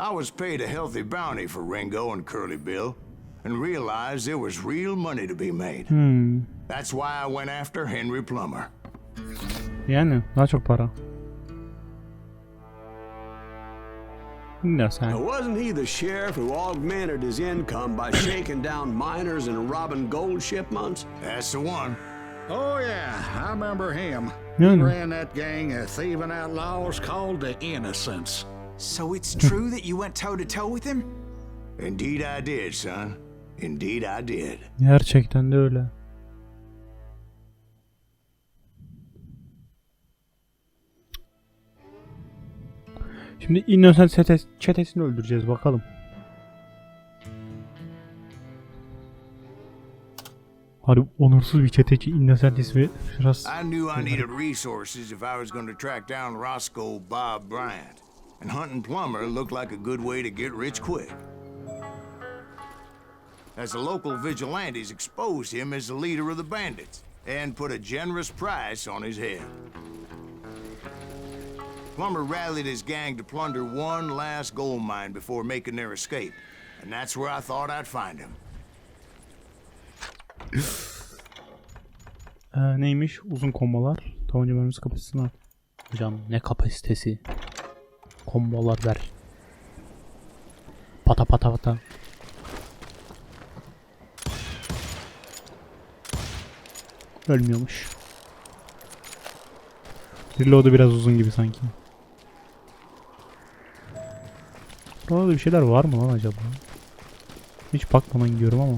I was paid a healthy bounty for Ringo and Curly Bill, and realized there was real money to be made. That's why I went after Henry Plummer. Yani daha çok para. Ne sen? Wasn't he the sheriff who augmented his income by shaking down miners and robbing gold shipments? That's the one. Oh yeah, I remember him. Hmm. He ran that gang of thieving outlaws called the Innocents. So it's true that you went toe-to-toe with him? Indeed I did, son. Indeed I did. Gerçekten de öyle. Şimdi Innocent çetesini öldüreceğiz bakalım. Harbi onursuz bir çeteci Innocent ismi biraz. I knew I needed resources if I was going to track down Roscoe Bob Bryant. And hunting Plummer looked like a good way to get rich quick. As the local vigilantes exposed him as the leader of the bandits and put a generous price on his head. Plummer rallied his gang to plunder one last gold mine before making their escape, and that's where I thought I'd find him. Neymiş? Uzun kombolar. Tabanca mermisi kapasitesini at. Hocam ne kapasitesi? Kombolar ver. Pata pata pata. Ölmüyormuş. Reload'u biraz uzun gibi sanki. Burada bir şeyler var mı lan acaba? Hiç bakmadan gidiyorum ama.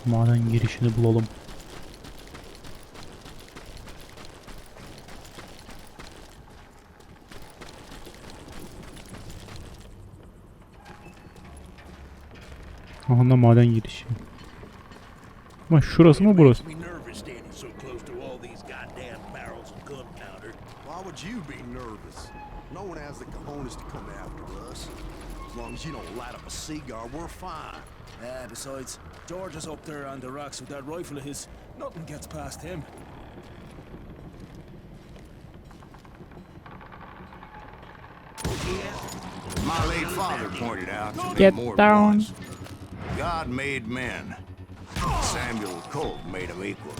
Maden girişini bulalım. Aha da maden girişi. Ama şurası mı burası? Why would you be nervous? No one has the cojones to come after us. As long as you don't light up a cigar, we're fine. Besides, George is up there on the rocks with that rifle of his. Nothing gets past him. My late father pointed out to me Get more down. than once. God made men. Samuel Colt made them equal.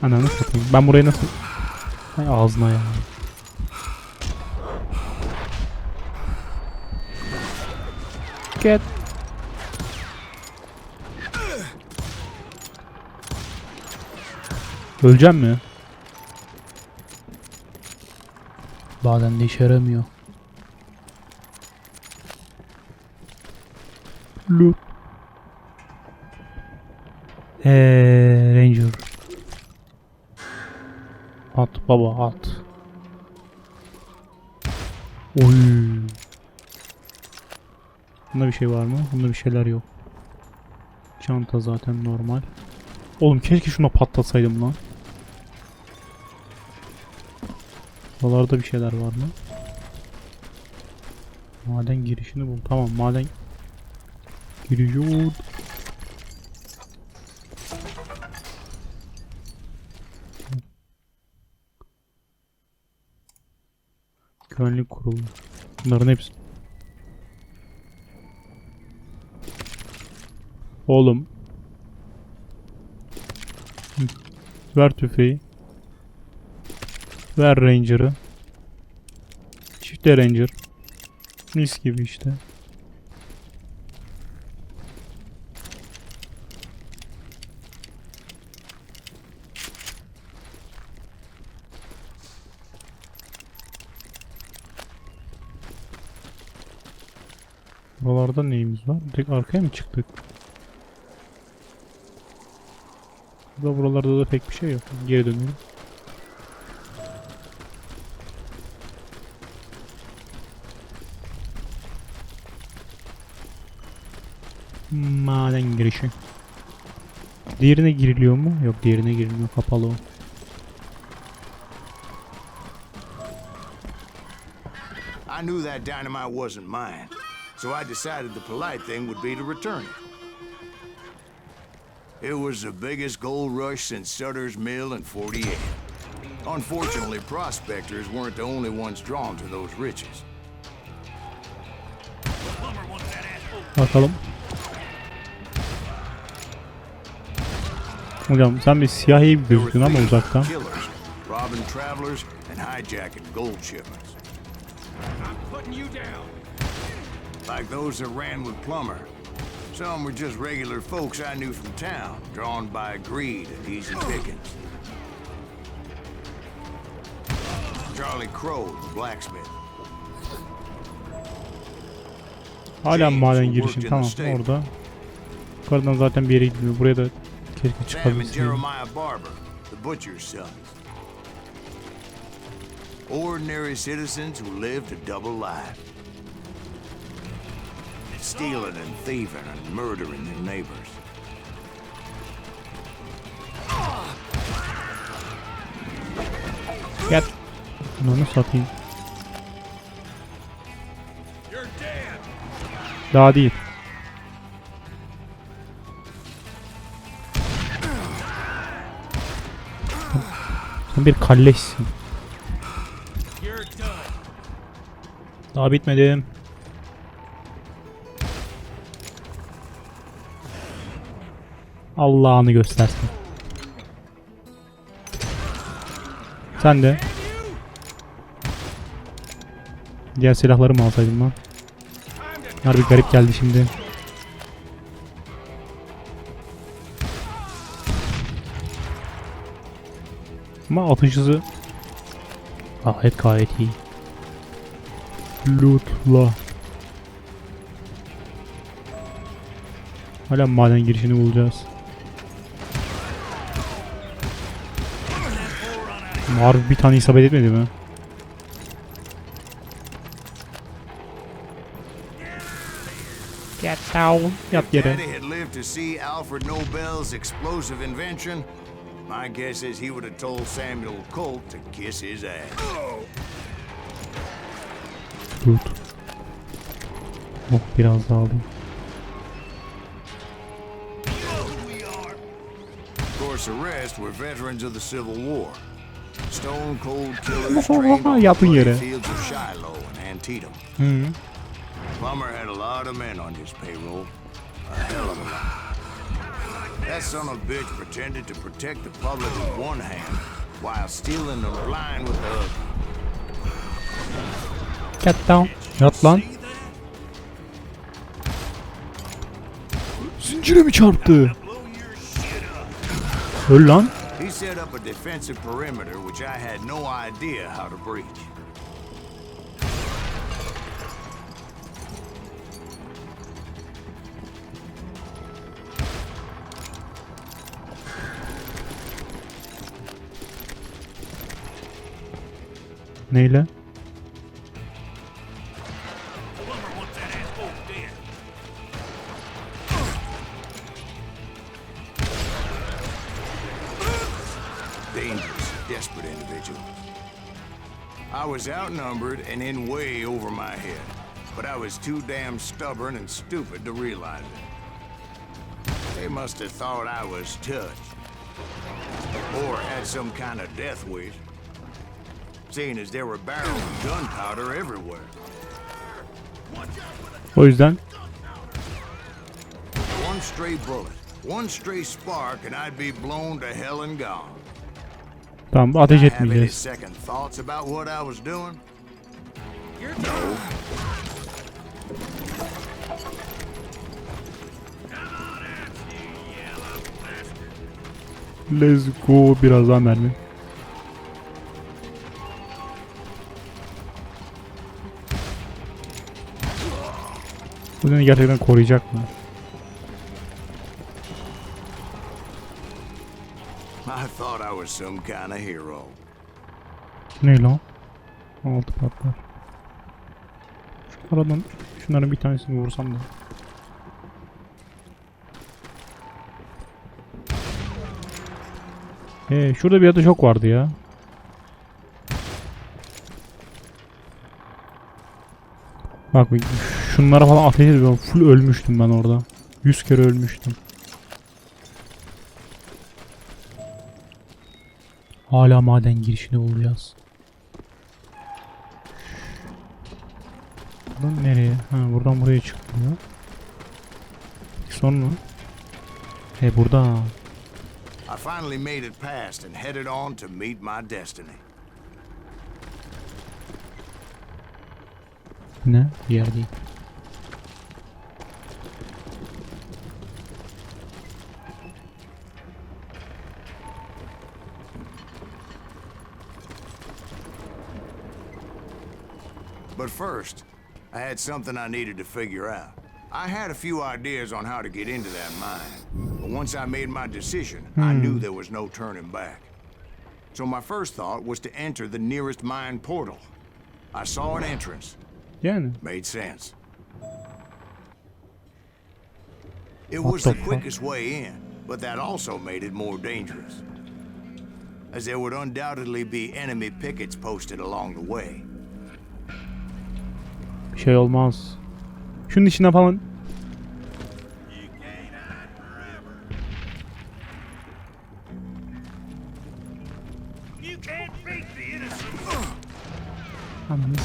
Ananı satayım. Ben burayı nasıl... Hay ağzına ya. Get. Öleceğim mi? Bazen de işe yaramıyor. Loot. Ranger. At baba at. Oy. Bunda bir şey var mı? Bunda bir şeyler yok. Çanta zaten normal. Oğlum keşke şuna patlasaydım lan. Buralarda bir şeyler var mı? Maden girişini bul. Tamam maden giriyor. Güvenlik kurulu. Bunların hepsi. Oğlum. Ver tüfeği. Ver Ranger'ı. Çifte Ranger. Mis gibi işte. Buralarda neyimiz var? Direkt arkaya mı çıktık? Buralarda da pek bir şey yok. Geri dönüyorum. Maden girişi. Diğerine giriliyor mu? Yok, diğerine girilmiyor. Kapalı o. I knew that dynamite wasn't mine, so I decided the polite thing would be to return it. It was the biggest gold rush since Sutter's Mill in '48. Unfortunately, prospectors weren't the only ones drawn to those riches. Bakalım. Hocam sen bir siyahi gibi There were gözüktün ama thieves, uzaktan. killers, robbing travelers and hijacking gold shipments. Like those that ran with Plummer. Some were just regular folks I knew from town, drawn by greed and easy pickings. Charlie Crow, the blacksmith. Hala maden girişim, tamam orada. Yukarıdan zaten bir yere gidiyor. Buraya da keşke Sam and çıkabilseydim. Jeremiah Barber, the butcher's sons. Ordinary citizens who lived a double life. Stealing and thieving and murdering their neighbors. Gel. Bunu satayım. Daha değil. Sen bir kalleşsin. Daha bitmedim. Allah'ını göstersin. Sen de. Diğer silahları mı alsaydım lan? Harbi garip geldi şimdi. Ama atış hızı gayet iyi. Lootla. Hala maden girişini bulacağız. Harbi bir tane isabet etmedi mi? Get down. Yat yere. Daddy had lived to see Alfred Nobel's explosive invention. My guess is he would have told Samuel Colt to kiss his ass. Loot. Oh, biraz daha alayım. Of course, the rest were veterans of the Civil War. Stone cold killers trained on the Yatın bloody yere. fields of Shiloh and Antietam. Hı. Plummer had a lot of men on his payroll. A hell of a lot. That son of a bitch pretended to protect the public with one hand while stealing them blind with the other. Get down. Yat lan. Zincire mi çarptı? Öl lan. He set up a defensive perimeter which I had no idea how to breach. Neyle? Dangerous, desperate individual. I was outnumbered and in way over my head, but I was too damn stubborn and stupid to realize it. They must have thought I was touched, or had some kind of death wish, seeing as there were barrels of gunpowder everywhere. O yüzden One stray bullet, one stray spark, and I'd be blown to hell and gone. tamam ateş Have any etmeyeceğiz. second thoughts about what I was doing? No. Let's go, biraz daha mermi. Bu beni gerçekten koruyacak mı? I thought I was some kind of hero. Ne lan? Altı patlar. Şu aradan şunların bir tanesini vursam da. Şurada bir yerde çok vardı ya. Bak şunlara falan ateş ediyorum. Full ölmüştüm ben orada. 100 kere ölmüştüm. Hala maden girişini bulacağız. Buradan nereye? Ha, buradan buraya çıkıyor. Sonra? Burada. I finally made it past and headed on to meet my destiny. Ne? Bir yer değil. But first, I had something I needed to figure out. I had a few ideas on how to get into that mine, but once I made my decision, I knew there was no turning back. So my first thought was to enter the nearest mine portal. I saw an entrance. Yani. Made sense. It was the quickest way in, but that also made it more dangerous, as there would undoubtedly be enemy pickets posted along the way. Bir şey olmaz. Şunun içine falan. Anladın.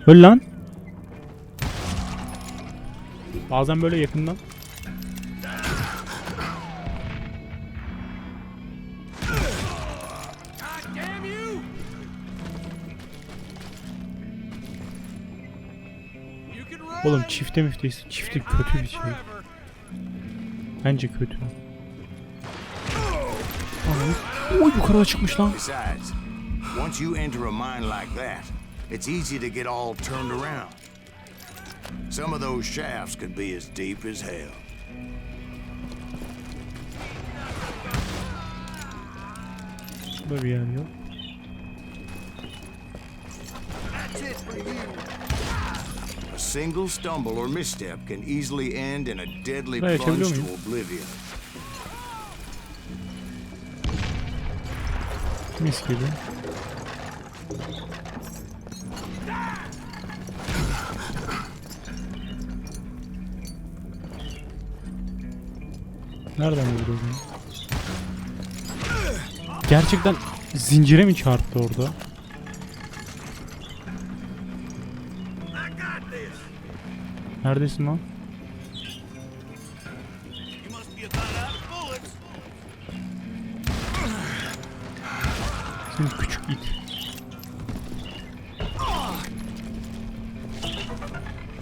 Öl lan. Bazen böyle yakından. Oğlum çifte müfteyse çifte kötü bir şey. Bence kötü. Oy yukarıda çıkmış lan. Besides, once you enter a mine like that, it's easy to get all turned around. Some of those shafts could be as deep as hell. Burada bir yer yok. A single stumble or misstep can easily end in a deadly Buraya plunge açabiliyor to muyum? oblivion. Mis gibi. Nereden vurdu? Gerçekten zincire mi çarptı orada? Neredesin lan? Sen küçük it.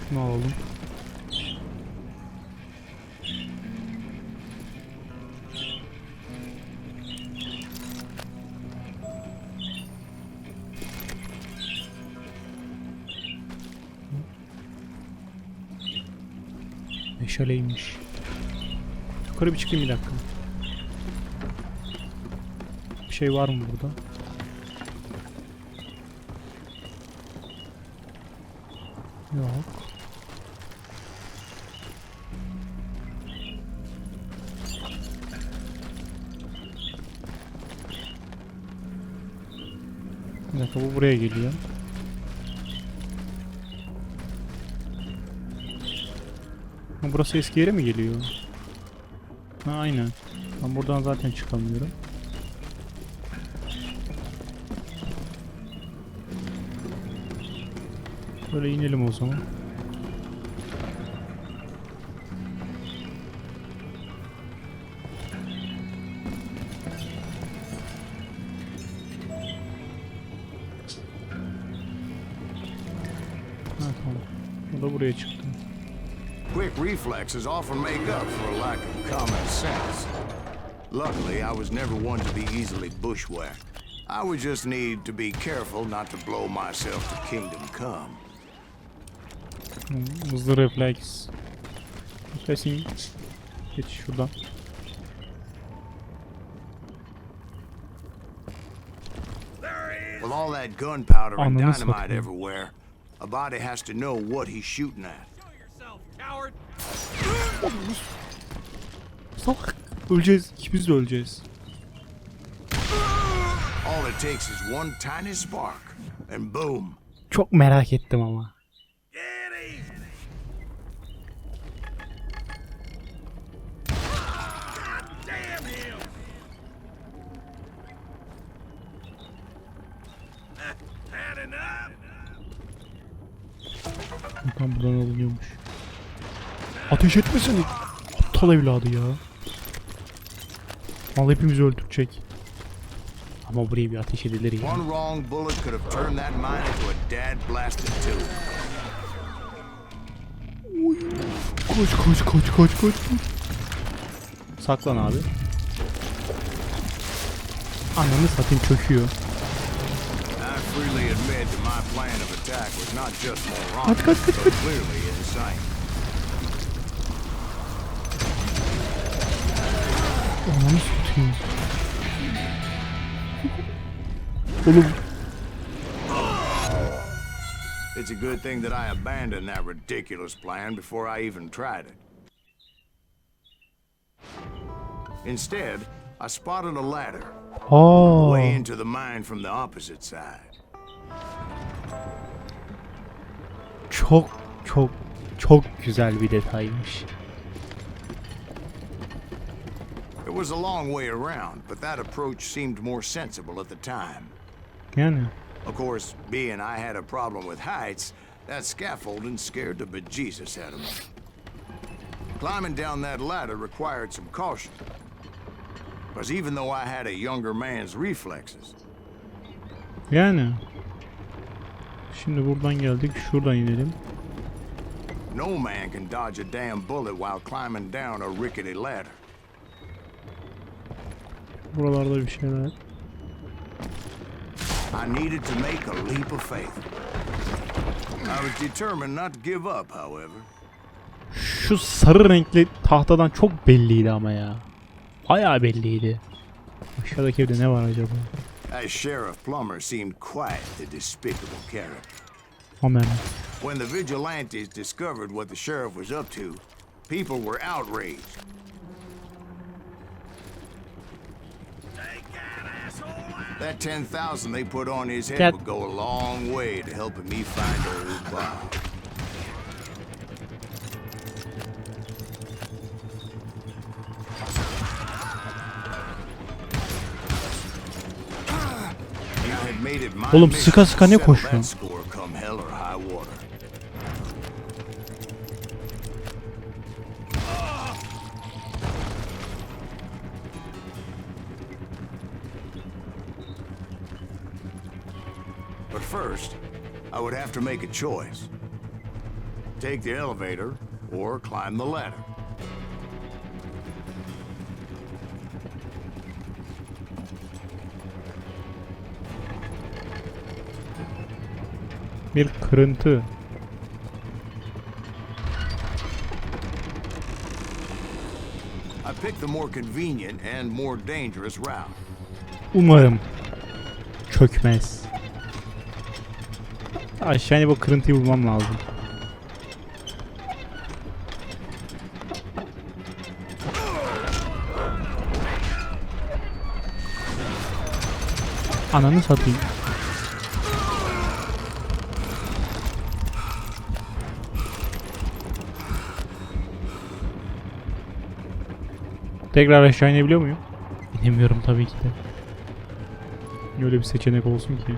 Şunu alalım. Meşaleymiş. Yukarı bir çıkayım bir dakika. Bir şey var mı burada? Yok. Bir dakika bu buraya geliyor. Ha, burası eski yere mi geliyor? Ha aynen. Ben buradan zaten çıkamıyorum. Böyle inelim o zaman. Ha tamam. O da buraya çıktı. Quick reflexes often make up for a lack of common sense. Luckily, I was never one to be easily bushwhacked. I would just need to be careful not to blow myself to kingdom come. Hızlı refleks. Kesin. Geç şuradan. With all that gunpowder and Ananı dynamite satayım. everywhere, a body has to know what he's shooting at. Salak. Öleceğiz. İkimiz de öleceğiz. All it takes is one tiny spark, and boom. Çok merak ettim ama. Tam buradan alınıyormuş. Ateş etmesene. Aptal evladı ya. Mal hepimizi öldürecek. Ama buraya bir ateş edilir ya. One wrong bullet could have turned that mine into a dad blasted tube. Koş. Saklan abi. Ananı satayım çöküyor. I freely admit that my plan of attack was not just moronic, Kaç. but clearly insane. Ananı satayım. Oğlum. It's a good thing that I abandoned that ridiculous plan before I even tried it. Instead, I spotted a ladder way into the mine from the opposite side. Çok güzel bir detaymış. It was a long way around, but that approach seemed more sensible at the time. Yani. Of course, being I had a problem with heights, that scaffolding scared the bejesus out of me. Climbing down that ladder required some caution. Because even though I had a younger man's reflexes, Yani. Şimdi buradan geldik. Şuradan inelim. no man can dodge a damn bullet while climbing down a rickety ladder. Buralarda bir şeyler. I needed to make a leap of faith. I was determined not to give up, however. Şu sarı renkli tahtadan çok belliydi ama ya. Bayağı belliydi. Aşağıdaki evde ne var acaba? That Sheriff Plummer seemed quite the despicable character. Amen. When the vigilantes discovered what the sheriff was up to, people were outraged. That 10,000 they put on his head would go a long way to helping me find old Bob. Oğlum sıka sıka ne koşuyorsun? But first, I would have to make a choice. Take the elevator or climb the ladder. Bir kırıntı. I picked the more convenient and more dangerous route. Umarım çökmez. Aşağı inip o kırıntıyı bulmam lazım. Ananı satayım. Tekrar aşağı inebiliyor muyum? İnemiyorum tabii ki de. Öyle bir seçenek olsun ki.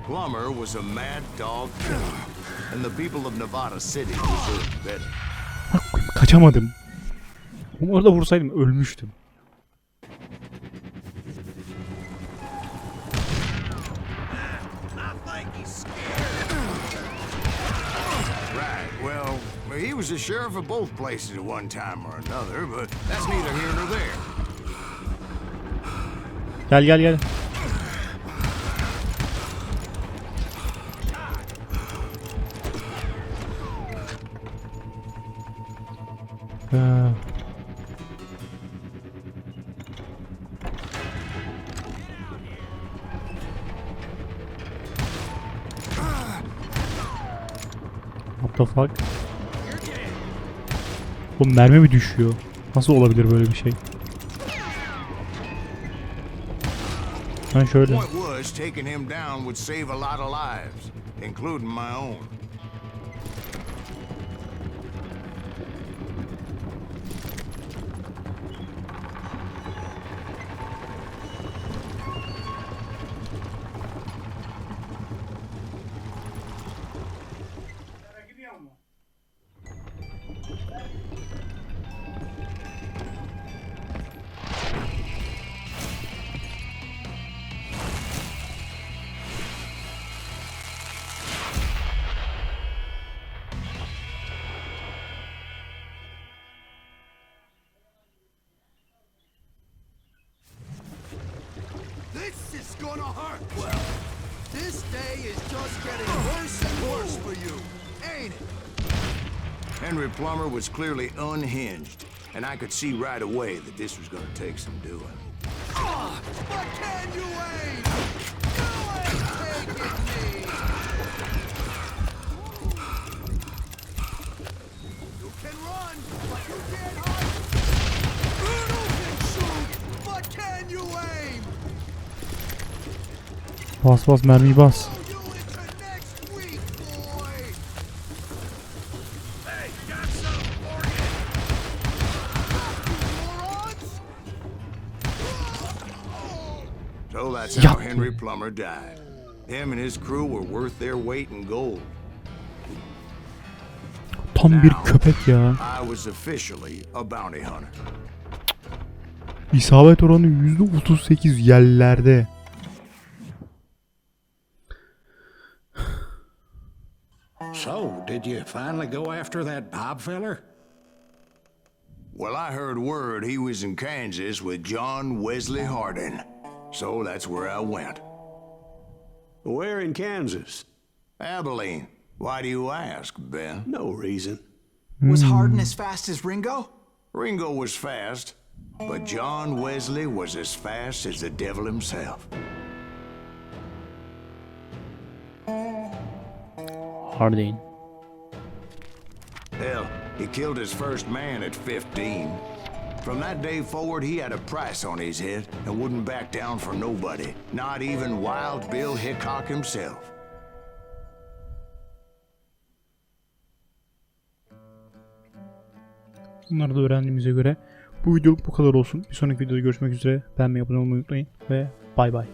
Plummer was a mad dog killer, and the people of Nevada City deserved better. Kaçamadım. Orada vursaydım ölmüştüm. Right, well, he was the sheriff of both places at one time or another, but that's neither here nor there. Gel. What the fuck? Bu mermi mi düşüyor? Nasıl olabilir böyle bir şey? Ben şöyle. The point was, taking him down would save a lot of lives, including my own. gonna hurt. Well, this day is just getting worse and worse for you, ain't it? Henry Plummer was clearly unhinged, and I could see right away that this was gonna take some doing. But can you aim? You ain't taking me. You can run, but you can't hide. You can shoot, but can you aim? Bas bas mermiyi bas. Throw you into next week, boy. Hey, got something for you. Morons! So that's Yeah. how Henry Plummer died. Him and his crew were worth their weight in gold. Tam bir köpek ya. I was officially a bounty hunter. İsabet oranı %38 yerlerde. So, did you finally go after that Bob feller? Well, I heard word he was in Kansas with John Wesley Hardin. So that's where I went. Where in Kansas? Abilene. Why do you ask, Ben? No reason. Was Hardin as fast as Ringo? Ringo was fast, but John Wesley was as fast as the devil himself. Hardin. Hell, he killed his first man at 15. From that day forward, he had a price on his head and wouldn't back down for nobody, not even Wild Bill Hickok himself. Bunları da öğrendiğimize göre bu videoluk bu kadar olsun. Bir sonraki videoda görüşmek üzere. Beğenmeyi, abone olmayı unutmayın ve bay bay.